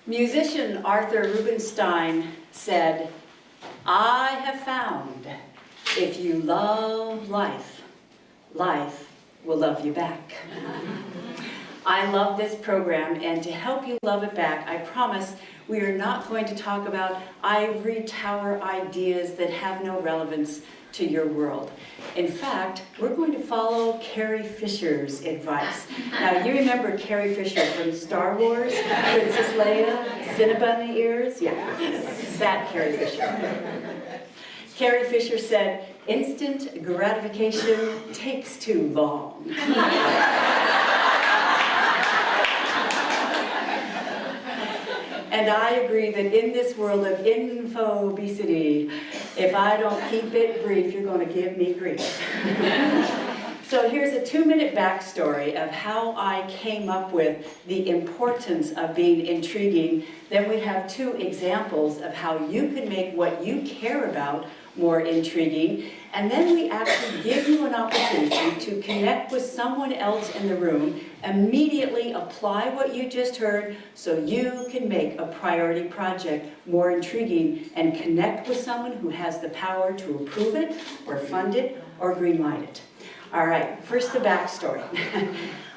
Musician Arthur Rubinstein said, "I have found if you love life, life will love you back." I love this program, and to help you love it back, I promise we are not going to talk about ivory tower ideas that have no relevance to your world. In fact, we're going to follow Carrie Fisher's advice. Now, you remember Carrie Fisher from Star Wars, Princess Leia, Cinnabon ears? Yeah, that Carrie Fisher. Carrie Fisher said, "Instant gratification takes too long." And I agree that in this world of infobesity, if I don't keep it brief, you're going to give me grief. So here's a 2-minute backstory of how I came up with the importance of being intriguing. Then we have 2 examples of how you can make what you care about more intriguing. And then we actually give you an opportunity to connect with someone else in the room, immediately apply what you just heard so you can make a priority project more intriguing and connect with someone who has the power to approve it or fund it or greenlight it. All right, first the backstory.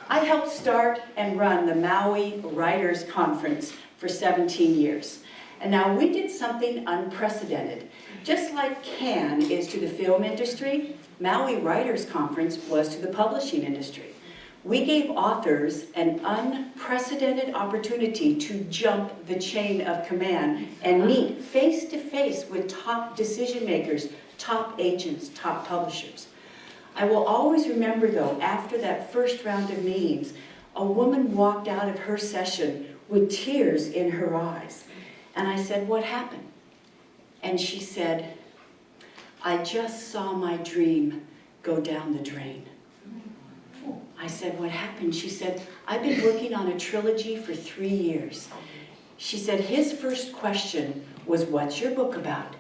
I helped start and run the Maui Writers Conference for 17 years. And now we did something unprecedented. Just like Cannes is to the film industry, Maui Writers Conference was to the publishing industry. We gave authors an unprecedented opportunity to jump the chain of command and meet face-to-face with top decision makers, top agents, top publishers. I will always remember, though, after that first round of meetings, a woman walked out of her session with tears in her eyes. And I said, "What happened?" And she said, "I just saw my dream go down the drain." I said, "What happened?" She said, "I've been working on a trilogy for 3 years." She said, "His first question was, 'What's your book about?'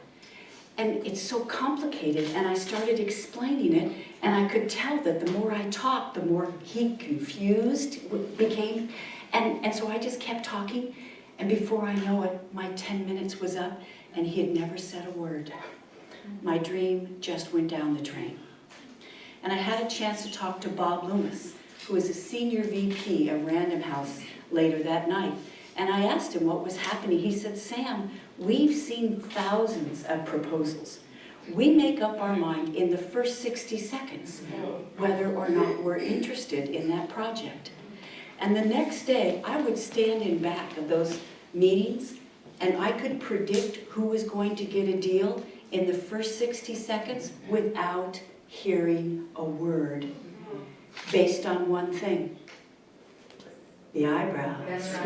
And it's so complicated." And I started explaining it, and I could tell that the more I talked, the more he confused became. And so I just kept talking, and before I know it, my 10 minutes was up, and he had never said a word. My dream just went down the drain. And I had a chance to talk to Bob Loomis, who was a senior VP of Random House later that night. And I asked him what was happening. He said, "Sam, we've seen thousands of proposals. We make up our mind in the first 60 seconds whether or not we're interested in that project." And the next day, I would stand in back of those meetings, and I could predict who was going to get a deal in the first 60 seconds without hearing a word, based on one thing: the eyebrows.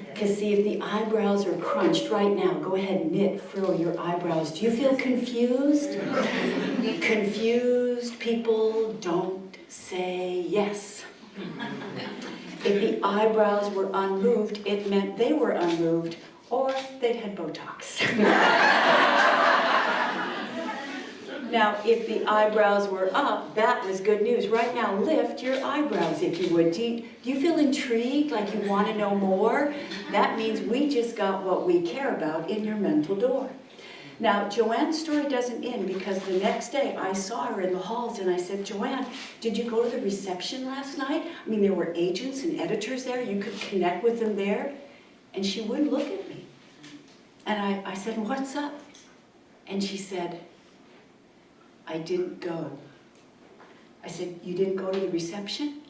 Because see, if the eyebrows are crunched right now, go ahead, knit, furrow your eyebrows. Do you feel confused? Confused people don't say yes. If the eyebrows were unmoved, it meant they were unmoved, or they'd had Botox. Now, if the eyebrows were up, that was good news. Right now, lift your eyebrows, if you would. Do you feel intrigued, like you want to know more? That means we just got what we care about in your mental door. Now, Joanne's story doesn't end, because the next day I saw her in the halls and I said, "Joanne, did you go to the reception last night? I mean, there were agents and editors there. You could connect with them there." And she wouldn't look at me. And I said, "What's up?" And she said, "I didn't go." I said, "You didn't go to the reception?"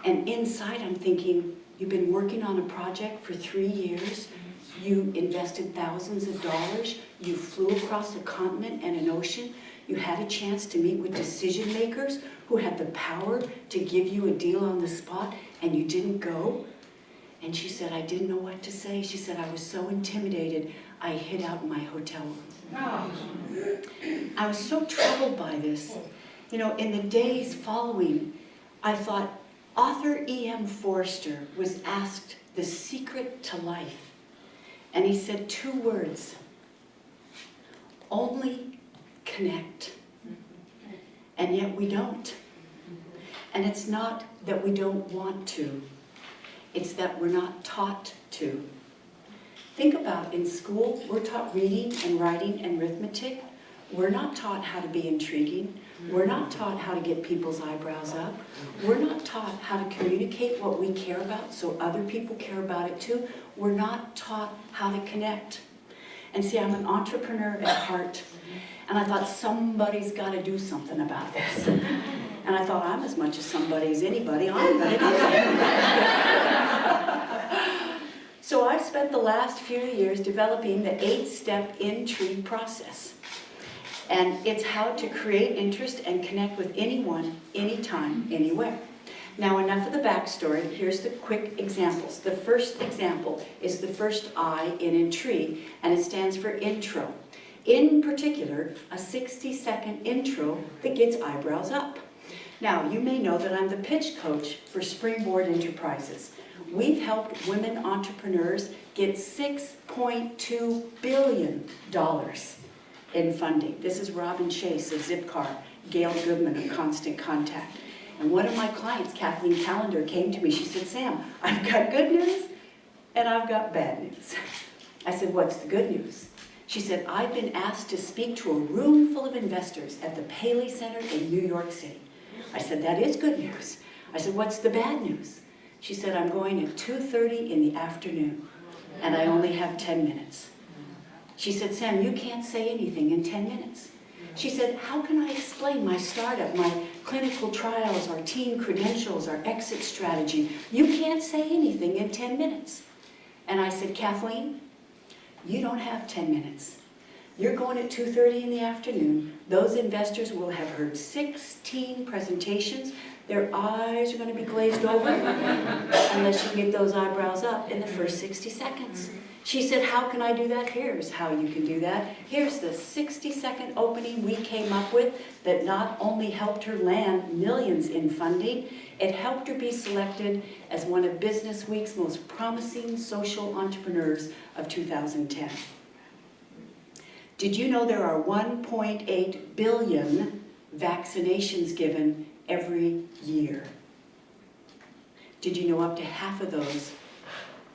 And inside I'm thinking, you've been working on a project for 3 years. You invested thousands of dollars. You flew across a continent and an ocean. You had a chance to meet with decision makers who had the power to give you a deal on the spot, and you didn't go? And she said, "I didn't know what to say." She said, "I was so intimidated, I hid out in my hotel room." I was so troubled by this. You know, in the days following, I thought, author E.M. Forster was asked the secret to life. And he said 2 words: only connect. And yet we don't. And it's not that we don't want to. It's that we're not taught to. Think about in school, we're taught reading and writing and arithmetic. We're not taught how to be intriguing. We're not taught how to get people's eyebrows up. We're not taught how to communicate what we care about so other people care about it too. We're not taught how to connect. And see, I'm an entrepreneur at heart. And I thought somebody's got to do something about this. And I thought I'm as much as somebody as anybody. I'm going to do something. So I've spent the last few years developing the 8-step Intrigue process. And it's how to create interest and connect with anyone, anytime, anywhere. Now, enough of the backstory. Here's the quick examples. The first example is the first I in Intrigue, and it stands for intro. In particular, a 60-second intro that gets eyebrows up. Now, you may know that I'm the pitch coach for Springboard Enterprises. We've helped women entrepreneurs get $6.2 billion in funding. This is Robin Chase of Zipcar, Gail Goodman of Constant Contact. And one of my clients, Kathleen Callender, came to me. She said, Sam, I've got good news and I've got bad news. I said, what's the good news? She said, I've been asked to speak to a room full of investors at the Paley Center in New York City. I said, that is good news. I said, what's the bad news? She said, I'm going at 2:30 in the afternoon, and I only have 10 minutes. She said, Sam, you can't say anything in 10 minutes. She said, how can I explain my startup, my clinical trials, our team credentials, our exit strategy? You can't say anything in 10 minutes. And I said, Kathleen, you don't have 10 minutes. You're going at 2:30 in the afternoon. Those investors will have heard 16 presentations. Their eyes are going to be glazed over unless you can get those eyebrows up in the first 60 seconds. She said, how can I do that? Here's how you can do that. Here's the 60-second opening we came up with that not only helped her land millions in funding, it helped her be selected as one of Business Week's most promising social entrepreneurs of 2010. Did you know there are 1.8 billion vaccinations given every year? Did you know up to half of those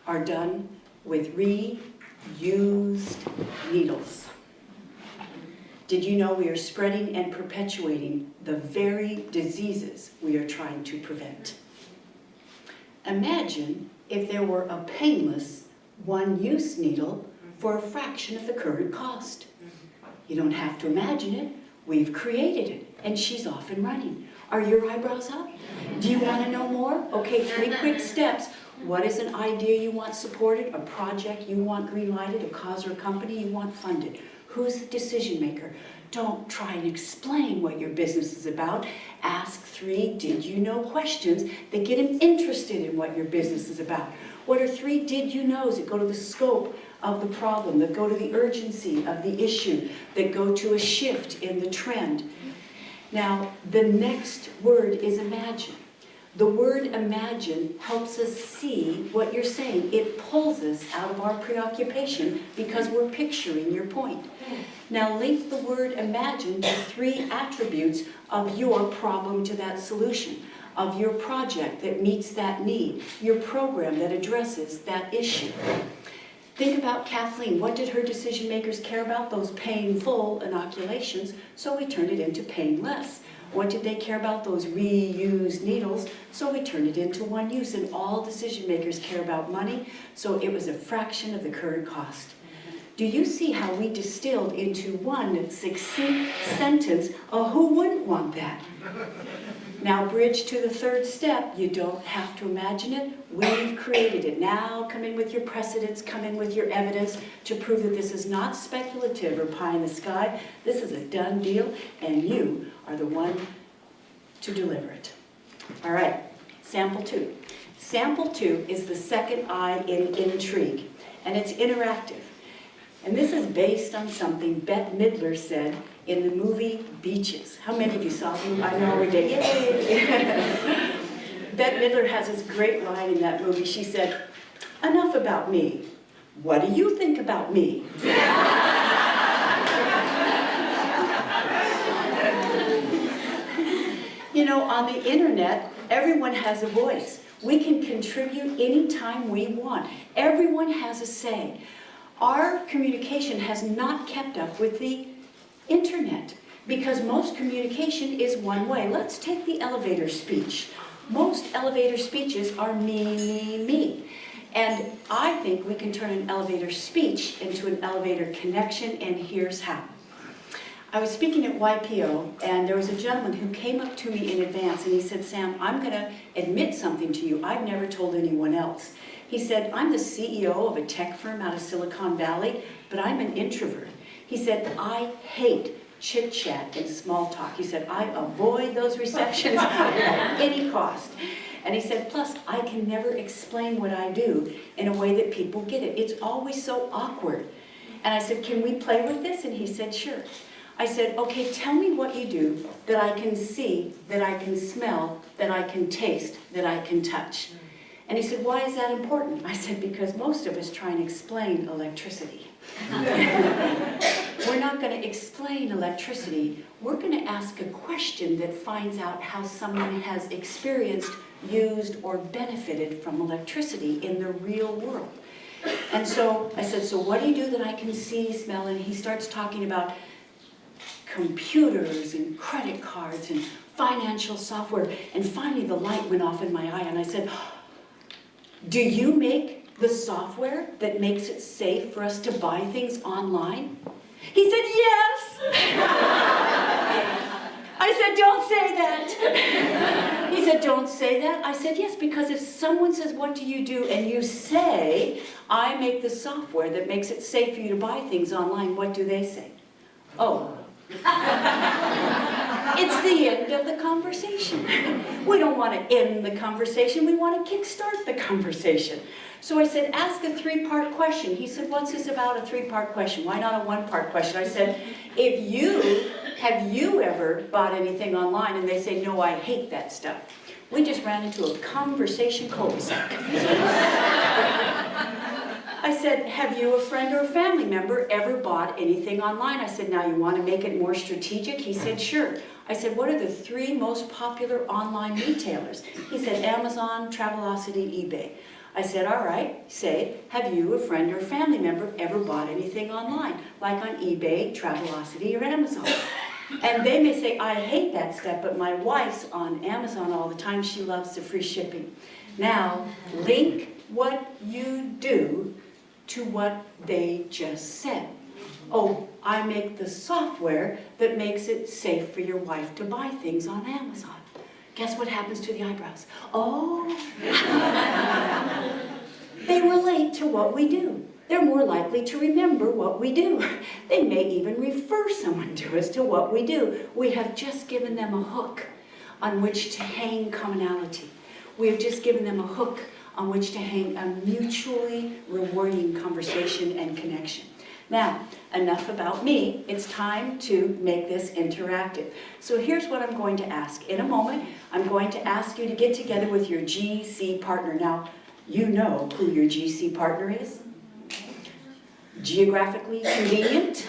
are done with reused needles? Did you know we are spreading and perpetuating the very diseases we are trying to prevent? Imagine if there were a painless, one-use needle for a fraction of the current cost. You don't have to imagine it. We've created it, and she's off and running. Are your eyebrows up? Do you want to know more? Okay, 3 quick steps. What is an idea you want supported, a project you want green-lighted, a cause or a company you want funded? Who's the decision maker? Don't try and explain what your business is about. Ask 3 did you know questions that get them interested in what your business is about. What are 3 did you knows that go to the scope of the problem, that go to the urgency of the issue, that go to a shift in the trend? Now, the next word is imagine. The word imagine helps us see what you're saying. It pulls us out of our preoccupation because we're picturing your point. Now link the word imagine to 3 attributes of your problem to that solution, of your project that meets that need, your program that addresses that issue. Think about Kathleen. What did her decision makers care about? Those painful inoculations, so we turned it into painless. What did they care about? Those reused needles, so we turned it into one use. And all decision makers care about money, so it was a fraction of the current cost. Do you see how we distilled into one succinct sentence, who wouldn't want that? Now bridge to the 3rd step. You don't have to imagine it. We've created it. Now come in with your precedents, come in with your evidence to prove that this is not speculative or pie in the sky. This is a done deal, and you are the one to deliver it. All right, sample 2. Sample 2 is the second I in Intrigue, and it's interactive. And this is based on something Bette Midler said in the movie Beaches. How many of you saw the movie? I know we did. Yay! Bette Midler has this great line in that movie. She said, enough about me. What do you think about me? You know, on the internet, everyone has a voice. We can contribute anytime we want. Everyone has a say. Our communication has not kept up with the internet because most communication is one way. Let's take the elevator speech. Most elevator speeches are me, me, me. And I think we can turn an elevator speech into an elevator connection, and here's how. I was speaking at YPO, and there was a gentleman who came up to me in advance, and he said, Sam, I'm going to admit something to you I've never told anyone else. He said, I'm the CEO of a tech firm out of Silicon Valley, but I'm an introvert. He said, I hate chit-chat and small talk. He said, I avoid those receptions at any cost. And he said, plus, I can never explain what I do in a way that people get it. It's always so awkward. And I said, can we play with this? And he said, sure. I said, okay, tell me what you do that I can see, that I can smell, that I can taste, that I can touch. And he said, why is that important? I said, because most of us try and explain electricity. We're not going to explain electricity. We're going to ask a question that finds out how someone has experienced, used, or benefited from electricity in the real world. And so I said, so what do you do that I can see, smell? And he starts talking about computers and credit cards and financial software. And finally the light went off in my eye and I said, do you make the software that makes it safe for us to buy things online? He said, yes. I said, don't say that. He said, don't say that. I said, yes, because if someone says, what do? And you say, I make the software that makes it safe for you to buy things online, what do they say? Oh. It's the end of the conversation. We don't want to end the conversation. We want to kickstart the conversation. So I said, ask a three-part question. He said, what's this about, a three-part question? Why not a one-part question? I said, have you ever bought anything online? And they say, no, I hate that stuff. We just ran into a conversation cul-de-sac. I said, have you, a friend or a family member, ever bought anything online? I said, now you want to make it more strategic? He said, sure. I said, what are the 3 most popular online retailers? He said, Amazon, Travelocity, eBay. I said, all right, say, have you, a friend or a family member, ever bought anything online, like on eBay, Travelocity, or Amazon? And they may say, I hate that stuff, but my wife's on Amazon all the time. She loves the free shipping. Now, link what you do to what they just said. Oh, I make the software that makes it safe for your wife to buy things on Amazon. Guess what happens to the eyebrows? Oh. They relate to what we do. They're more likely to remember what we do. They may even refer someone to us to what we do. We have just given them a hook on which to hang commonality. We have just given them a hook on which to hang a mutually rewarding conversation and connection. Now, enough about me. It's time to make this interactive. So here's what I'm going to ask. In a moment, I'm going to ask you to get together with your GC partner. Now, you know who your GC partner is? Geographically convenient?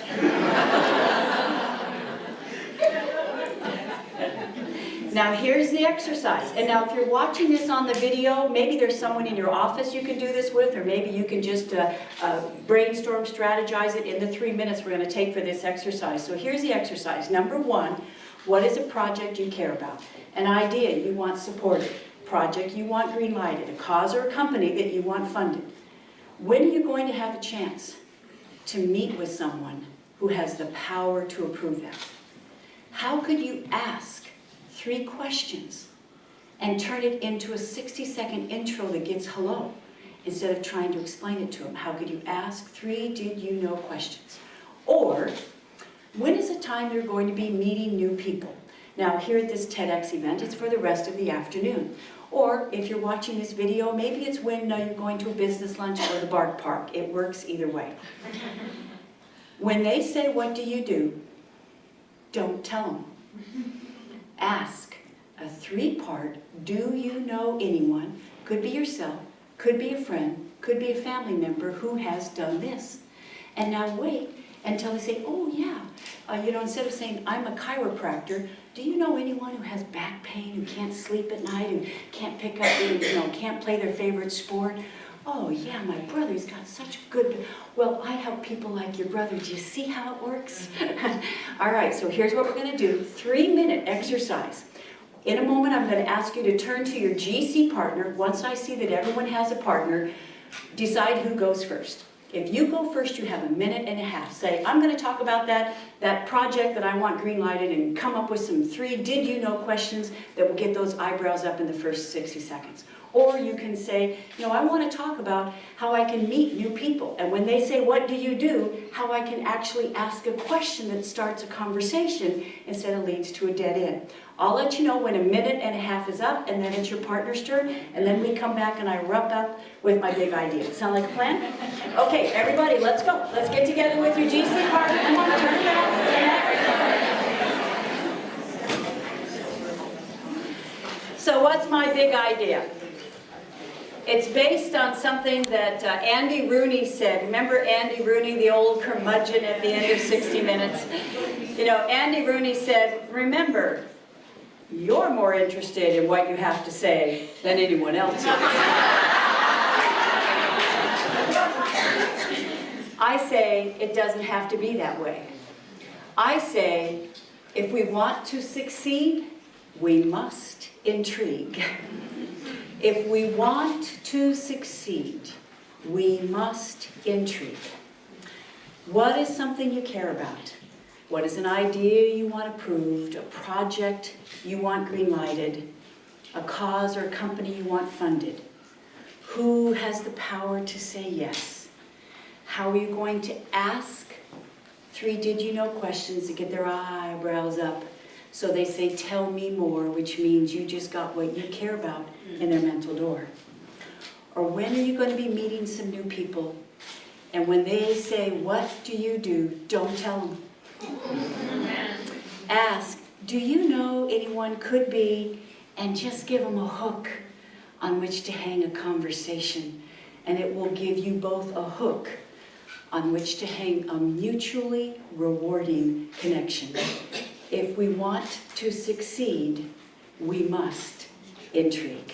Now here's the exercise. And now if you're watching this on the video, maybe there's someone in your office you can do this with, or maybe you can just brainstorm, strategize it in the 3 minutes we're going to take for this exercise. So here's the exercise. Number 1, what is a project you care about? An idea you want supported. Project you want green lighted. A cause or a company that you want funded. When are you going to have a chance to meet with someone who has the power to approve that? How could you ask 3 questions and turn it into a 60-second intro that gets hello instead of trying to explain it to them? How could you ask 3 did you know questions? Or, when is the time you're going to be meeting new people? Now here at this TEDx event, it's for the rest of the afternoon. Or if you're watching this video, maybe it's when you're going to a business lunch or the Bark Park. It works either way. When they say, what do you do? Don't tell them. Ask a 3-part, do you know anyone, could be yourself, could be a friend, could be a family member who has done this. And now wait until they say, oh yeah. You know, instead of saying, I'm a chiropractor, do you know anyone who has back pain, who can't sleep at night, who can't pick up, can't play their favorite sport? Oh yeah, my brother's got such good, well, I help people like your brother. Do you see how it works? All right, so here's what we're gonna do, 3-minute exercise. In a moment, I'm gonna ask you to turn to your GC partner. Once I see that everyone has a partner, decide who goes first. If you go first, you have 1.5 minutes. Say, I'm going to talk about that project that I want green lighted, and come up with some 3 did you know questions that will get those eyebrows up in the first 60 seconds. Or you can say, I want to talk about how I can meet new people. And when they say, what do you do? How I can actually ask a question that starts a conversation instead of leads to a dead end. I'll let you know when 1.5 minutes is up, and then it's your partner's turn, and then we come back and I wrap up with my big idea. Sound like a plan? Okay, everybody, let's go. Let's get together with your GC partner. Come on, turn it out. So what's my big idea? It's based on something that Andy Rooney said. Remember Andy Rooney, the old curmudgeon at the end of 60 Minutes? Andy Rooney said, remember, you're more interested in what you have to say than anyone else is. I say it doesn't have to be that way. I say if we want to succeed, we must intrigue. If we want to succeed, we must intrigue. What is something you care about? What is an idea you want approved, a project you want green-lighted, a cause or a company you want funded? Who has the power to say yes? How are you going to ask 3 did you know questions to get their eyebrows up so they say, tell me more, which means you just got what you care about in their mental door? Or when are you going to be meeting some new people, and when they say, what do you do, don't tell them. Ask, do you know anyone could be, and just give them a hook on which to hang a conversation, and it will give you both a hook on which to hang a mutually rewarding connection. If we want to succeed, we must intrigue.